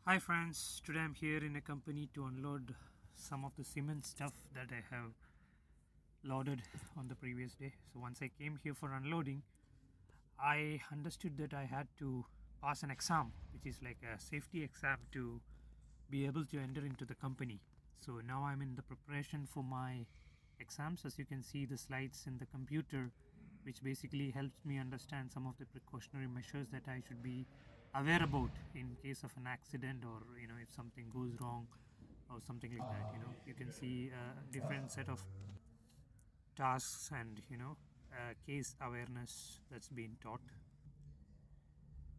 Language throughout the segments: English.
Hi friends, today I'm here in a company to unload some of the cement stuff that I have loaded on the previous day. So once I came here for unloading, I understood that I had to pass an exam, which is like a safety exam to be able to enter into the company. So now I'm in the preparation for my exams. As you can see the slides in the computer, which basically helps me understand some of the precautionary measures that I should be aware about in case of an accident, or if something goes wrong or something like that. You can see a different set of tasks and case awareness that's been taught.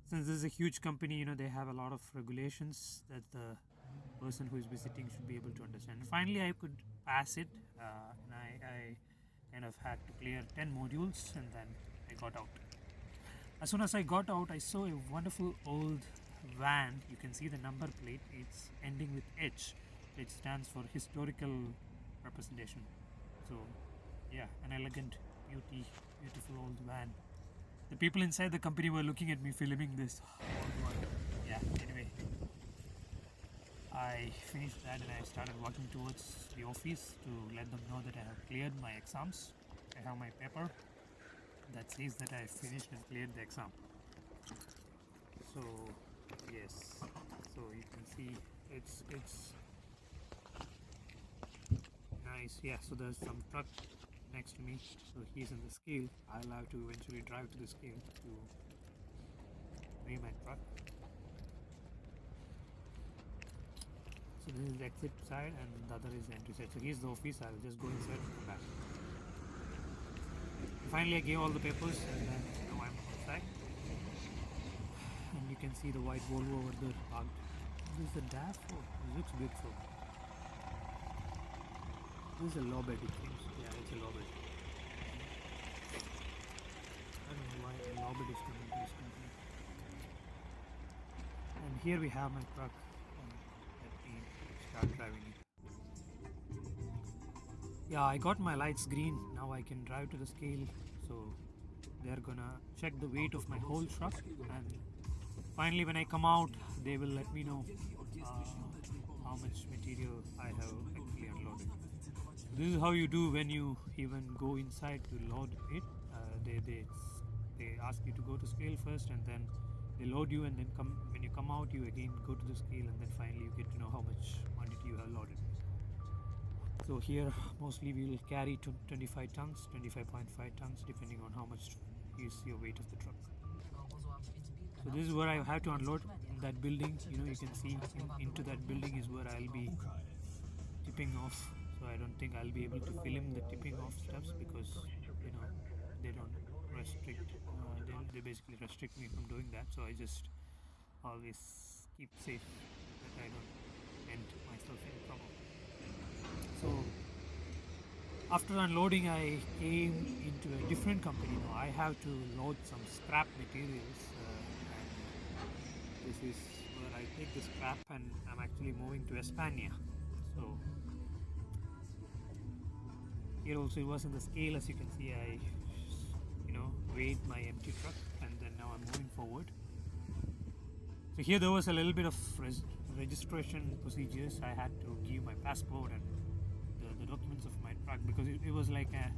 Since this is a huge company, they have a lot of regulations that the person who is visiting should be able to understand. And finally I could pass it, and I kind of had to clear 10 modules, and then I got out. As soon as I got out, I saw a wonderful old van. You can see the number plate, it's ending with H, which stands for historical representation. So yeah, an elegant, beautiful old van. The people inside the company were looking at me filming this. Yeah, anyway, I finished that and I started walking towards the office to let them know that I have cleared my exams. I have my paper that says that I finished and cleared the exam. So yes, so you can see it's nice. Yeah, so there's some truck next to me, so he's in the scale. I'll have to eventually drive to the scale to weigh my truck. So this is the exit side and the other is the entry side. So here's the office. I'll just go inside and come back. Finally I gave all the papers, and then now I'm outside, and you can see the white Volvo over there parked. This is a DAF. Oh, it looks beautiful. This is a low bed, it seems. Yeah, it's a low bed. I don't know why a low bed is coming to this company. And here we have my truck, and let me start driving it. Yeah, I got my lights green. Now I can drive to the scale. So they're gonna check the weight of my whole truck, and finally when I come out they will let me know how much material I have actually unloaded. This is how you do when you even go inside to load it. They ask you to go to scale first, and then they load you, and then when you come out you again go to the scale, and then finally you get to know how much quantity you have loaded. So here mostly we will carry 25 tons, 25.5 tons, depending on how much is your weight of the truck. So this is where I have to unload in that building. You can see into that building is where I'll be tipping off. So I don't think I'll be able to film the tipping off steps, because they don't restrict. They basically restrict me from doing that. So I just always keep safe that I don't end myself in trouble. So after unloading, I came into a different company. Now I have to load some scrap materials, and this is where I take the scrap, and I'm actually moving to Espana. So here also it was in the scale. As you can see, I weighed my empty truck, and then now I'm moving forward. So here there was a little bit of registration procedures. I had to give my passport and the documents of my truck, because it was like a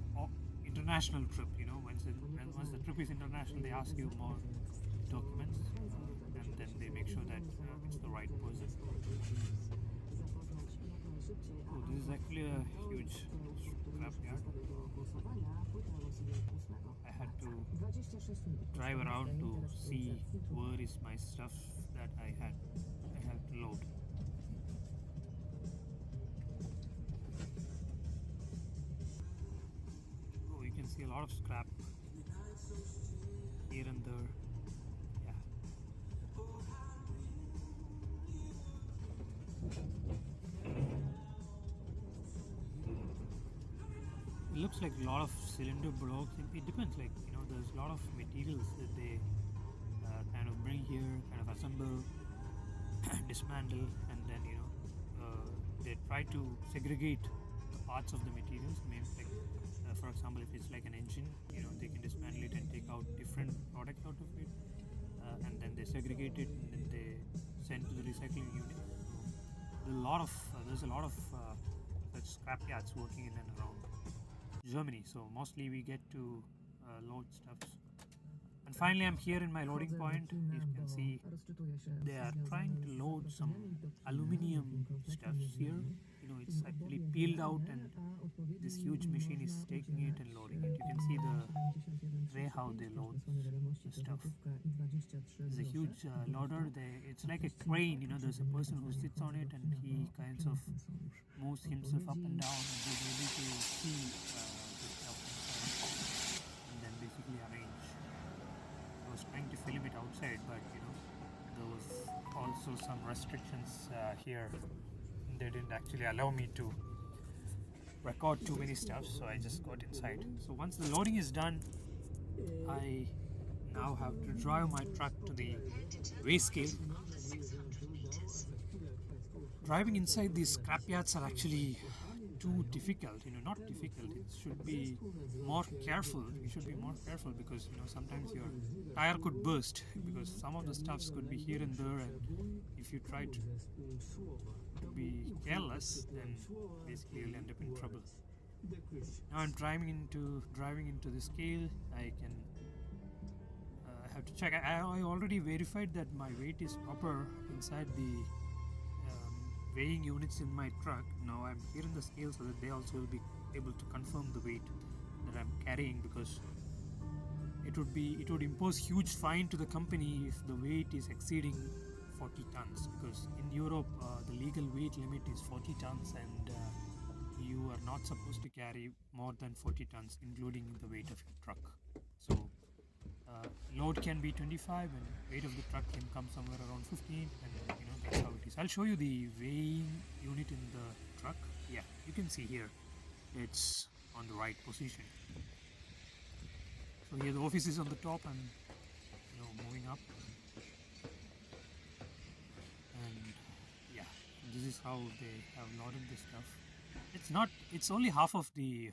international trip. Once the trip is international, they ask you more documents, and then they make sure that it's the right person. Oh, this is actually a huge scrapyard. I had to drive around to see where is my stuff that I have to load. Oh, you can see a lot of scrap here and there. Yeah. It looks like a lot of cylinder blocks. It depends, like there's a lot of materials that they kind of bring here, kind of assemble, dismantle, and then they try to segregate the parts of the materials. Maybe like for example, if it's like an engine, they can dismantle it and take out different products out of it, and then they segregate it, and then they send to the recycling unit. There's a lot of such scrapyards working in and around Germany. So mostly we get to load stuffs. And finally, I'm here in my loading point. You can see they are trying to load some aluminium stuffs here. It's actually peeled out, and this huge machine is taking it and loading it. You can see the way how they load the stuff. It's a huge loader. It's like a crane. There's a person who sits on it, and he kind of moves himself up and down, and he's able to see the stuff inside, and then basically arrange. I was trying to film it outside, but there was also some restrictions here. They didn't actually allow me to record too many stuff, so I just got inside. So once the loading is done, I now have to drive my truck to the weigh scale. Driving inside these scrapyards are actually too difficult. Not difficult. It should be more careful. You should be more careful because sometimes your tire could burst because some of the stuffs could be here and there, and if you try to be careless, then basically you'll end up in trouble. Now I'm driving into the scale. I have to check. I already verified that my weight is proper inside the weighing units in my truck. Now I'm here in the scale so that they also will be able to confirm the weight that I'm carrying, because it would impose huge fine to the company if the weight is exceeding 40 tons, because in Europe the legal weight limit is 40 tons, and you are not supposed to carry more than 40 tons including the weight of your truck. So load can be 25 and weight of the truck can come somewhere around 15, and that's how it is. I'll show you the weighing unit in the truck. Yeah, you can see here it's on the right position. So here the office is on the top, and moving up, and yeah, this is how they have loaded the stuff. It's only half of the